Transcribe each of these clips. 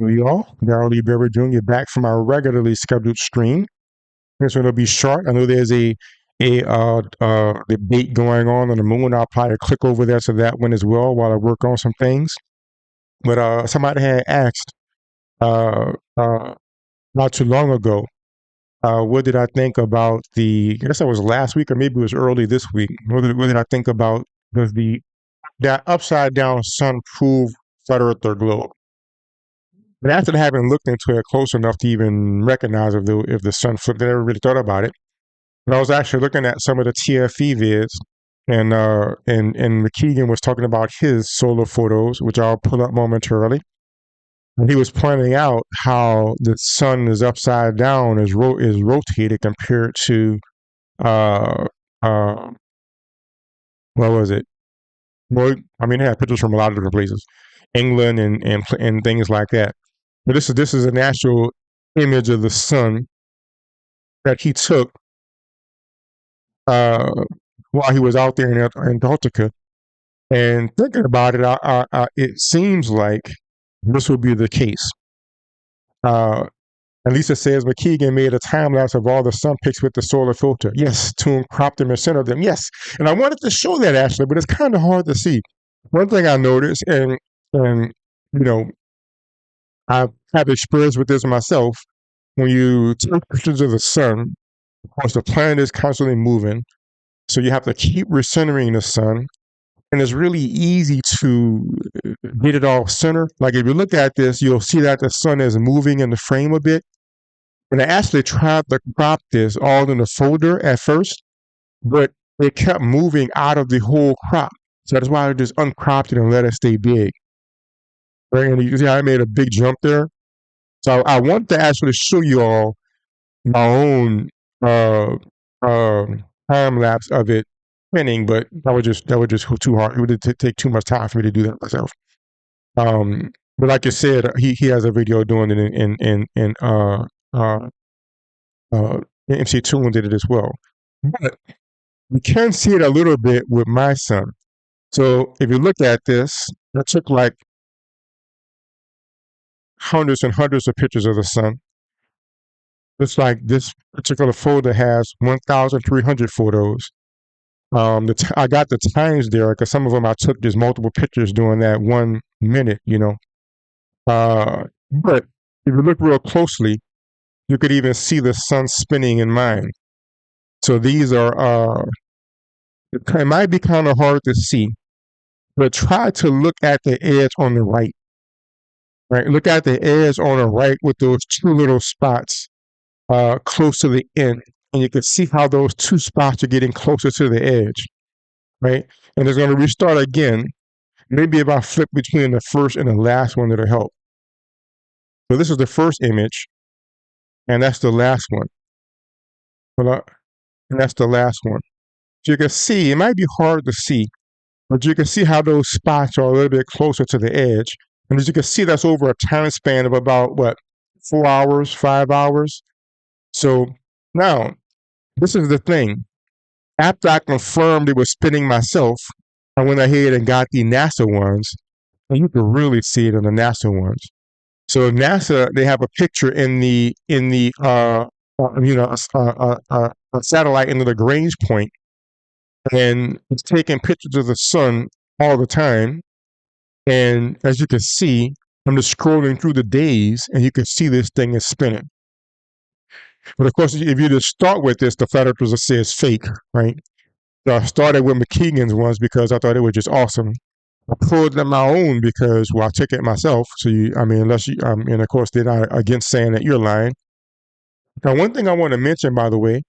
Hello, y'all. Darrell Lee Berry Jr. back from our regularly scheduled stream. This one will be short. I know there's a debate going on the moon. I'll probably click over there to that one as well while I work on some things. But somebody had asked not too long ago, what did I think about I guess that was last week or maybe it was early this week. What did I think about does that upside down sun prove flat Earth or globe? But after having looked into it close enough to even recognize if the sun flipped, I never really thought about it. But I was actually looking at some of the TFE vids, and McKeegan was talking about his solar photos, which I'll pull up momentarily. And he was pointing out how the sun is upside down, is rotated compared to uh, uh, what was it? Well, I mean, they had pictures from a lot of different places, England and things like that. But this is an actual image of the sun that he took uh, while he was out there in Antarctica. And thinking about it, it seems like this will be the case. At least it says McKeegan made a time lapse of all the sun pics with the solar filter. Yes, to crop them and center them. Yes, and I wanted to show that actually, but it's kind of hard to see. One thing I noticed, and you know, I've had experience with this myself. When you take pictures of the sun, of course, the planet is constantly moving, so you have to keep recentering the sun, and it's really easy to get it all center. Like if you look at this, you'll see that the sun is moving in the frame a bit. And I actually tried to crop this all in the folder at first, but it kept moving out of the whole crop. So that's why I just uncropped it and let it stay big. Right? And you can see I made a big jump there. So I want to actually show you all my own uh, uh, time lapse of it spinning, but that would just too hard. It would take too much time for me to do that myself. But like I said, he has a video doing it in MC Toon did it as well. But we can see it a little bit with my sun. So if you look at this, I took like hundreds and hundreds of pictures of the sun. It's like this particular folder has 1,300 photos. I got the times there because some of them I took just multiple pictures during that 1 minute, but if you look real closely, you could even see the sun spinning in mine. So these are, it might be kind of hard to see, but try to look at the edge on the right. Right, look at the edge on the right with those two little spots close to the end, and you can see how those two spots are getting closer to the edge, right? And it's going to restart again. Maybe if I flip between the first and the last one, it'll help. So this is the first image, and that's the last one. And that's the last one. So you can see, it might be hard to see, but you can see how those spots are a little bit closer to the edge. And as you can see, that's over a time span of about, 4 hours, 5 hours? So now, this is the thing. After I confirmed it was spinning myself, I went ahead and got the NASA ones, and you can really see it in the NASA ones. So NASA, they have a picture in the a satellite into the Lagrange point, and it's taking pictures of the sun all the time. And as you can see, I'm just scrolling through the days, and you can see this thing is spinning. But of course, if you just start with this, the flat earthers will say it's fake, right? So I started with McKeegan's ones because I thought it was just awesome. I pulled them my own because, I took it myself. So unless you, and of course, they're not against saying that you're lying. Now, one thing I want to mention, by the way,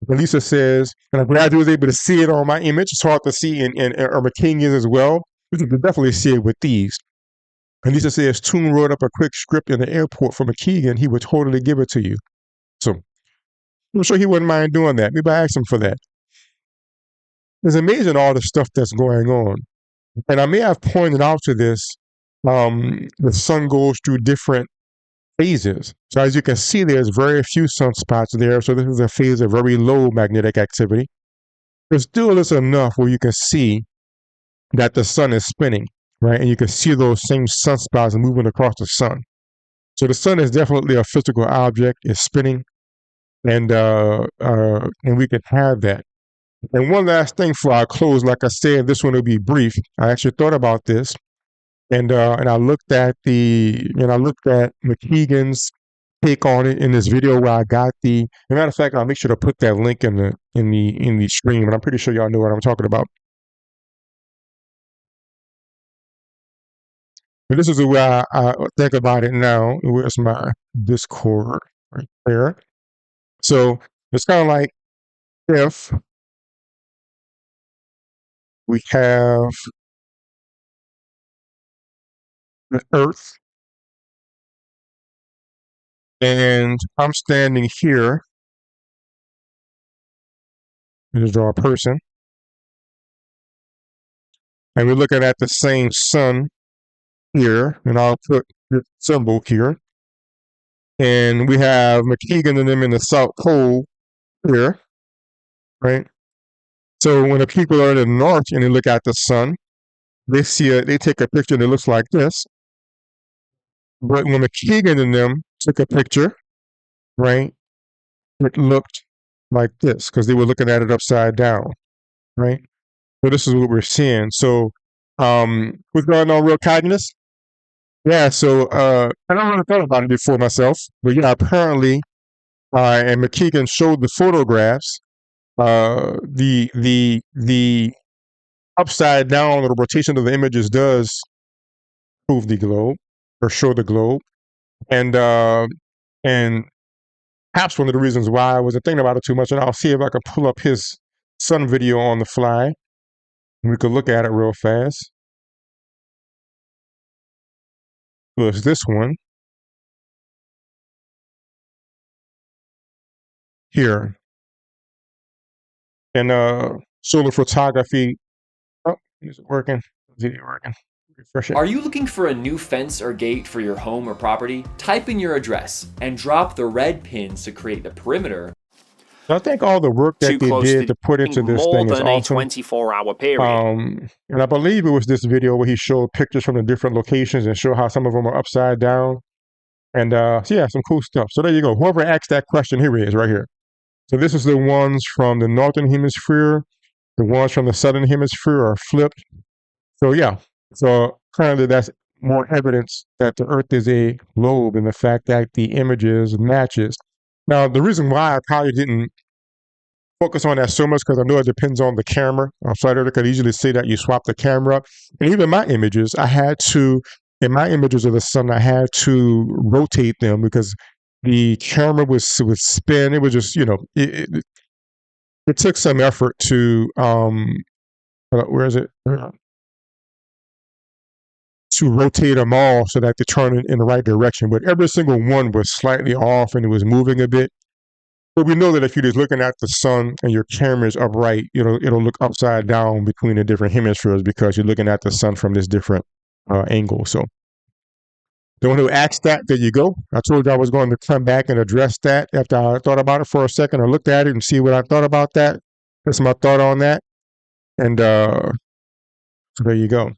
Lisa says, and I'm glad you was able to see it on my image. It's hard to see in McKeegan's as well. You can definitely see it with these. And Lisa says, Toon wrote up a quick script in the airport for McKeegan. He would totally give it to you. So I'm sure he wouldn't mind doing that. Maybe I asked him for that. It's amazing all the stuff that's going on. And I may have pointed out to this, the sun goes through different phases. So as you can see, there's very few sunspots there. So this is a phase of very low magnetic activity. There still is enough where you can see that the sun is spinning, right? And you can see those same sunspots moving across the sun. So the sun is definitely a physical object. It's spinning, and we can have that. And one last thing before I close, like I said, this one will be brief. I actually thought about this, and I looked at McKeegan's take on it in this video where I got the. As a matter of fact, I'll make sure to put that link in the stream, but I'm pretty sure y'all know what I'm talking about. And this is the way I think about it now. Where's my Discord? Right there. So it's kind of like if we have the Earth and I'm standing here. Let's draw a person. And we're looking at the same sun here. And I'll put this symbol here. And we have McKeegan and them in the South Pole here. Right? So when the people are in the north and they look at the sun, they take a picture that looks like this. But when McKeegan and them took a picture, right, it looked like this because they were looking at it upside down, right? So this is what we're seeing. So what's going on, real kindness? Yeah, so I don't really thought about it before myself, but yeah, apparently, and McKeegan showed the photographs. The upside down or the rotation of the images does prove the globe or show the globe, and perhaps one of the reasons why I wasn't thinking about it too much, and I'll see if I can pull up his sun video on the fly, and we could look at it real fast. Was this one here? And solar photography. Oh, is it working? Is it working? Refresh it. Are you looking for a new fence or gate for your home or property? Type in your address and drop the red pins to create the perimeter. I think all the work that they did to put into this thing is awesome. 24-hour period. And I believe it was this video where he showed pictures from the different locations and showed how some of them are upside down. And so yeah, some cool stuff. So there you go. Whoever asked that question, here he is, right here. So this is the ones from the northern hemisphere. The ones from the southern hemisphere are flipped. So yeah. So currently that's more evidence that the Earth is a globe and the fact that the images matches. Now, the reason why I probably didn't focus on that so much because I know it depends on the camera. Flight Editor could easily say that you swap the camera up. And even my images, in my images of the sun, I had to rotate them because the camera would spin. It was just, it took some effort to, where is it? To rotate them all so that they turn in the right direction. But every single one was slightly off and it was moving a bit. But we know that if you're just looking at the sun and your camera is upright, it'll look upside down between the different hemispheres because you're looking at the sun from this different angle. So the one who asked that, there you go. I told you I was going to come back and address that after I thought about it for a second. I looked at it and see what I thought about that. That's my thought on that. And so there you go.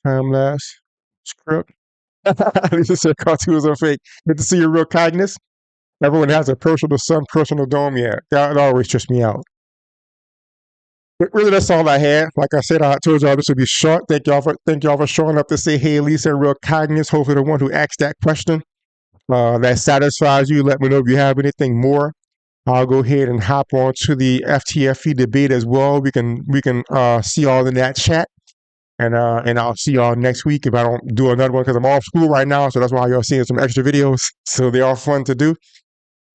Time-lapse script. Lisa said cartoons are fake. Good to see your real kindness. Everyone has a personal sun, personal dome. Yeah, that always trips me out. But really, that's all I had. Like I said, I told y'all this would be short. Thank y'all for showing up to say, hey, Lisa, real kindness. Hopefully the one who asked that question, that satisfies you. Let me know if you have anything more. I'll go ahead and hop on to the FTFE debate as well. We can see all in that chat. And I'll see y'all next week if I don't do another one because I'm off school right now. So that's why y'all seeing some extra videos. So they are fun to do.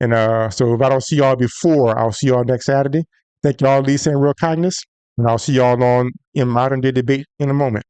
And so if I don't see y'all before, I'll see y'all next Saturday. Thank y'all, Lisa, and real kindness. And I'll see y'all in modern day debate in a moment.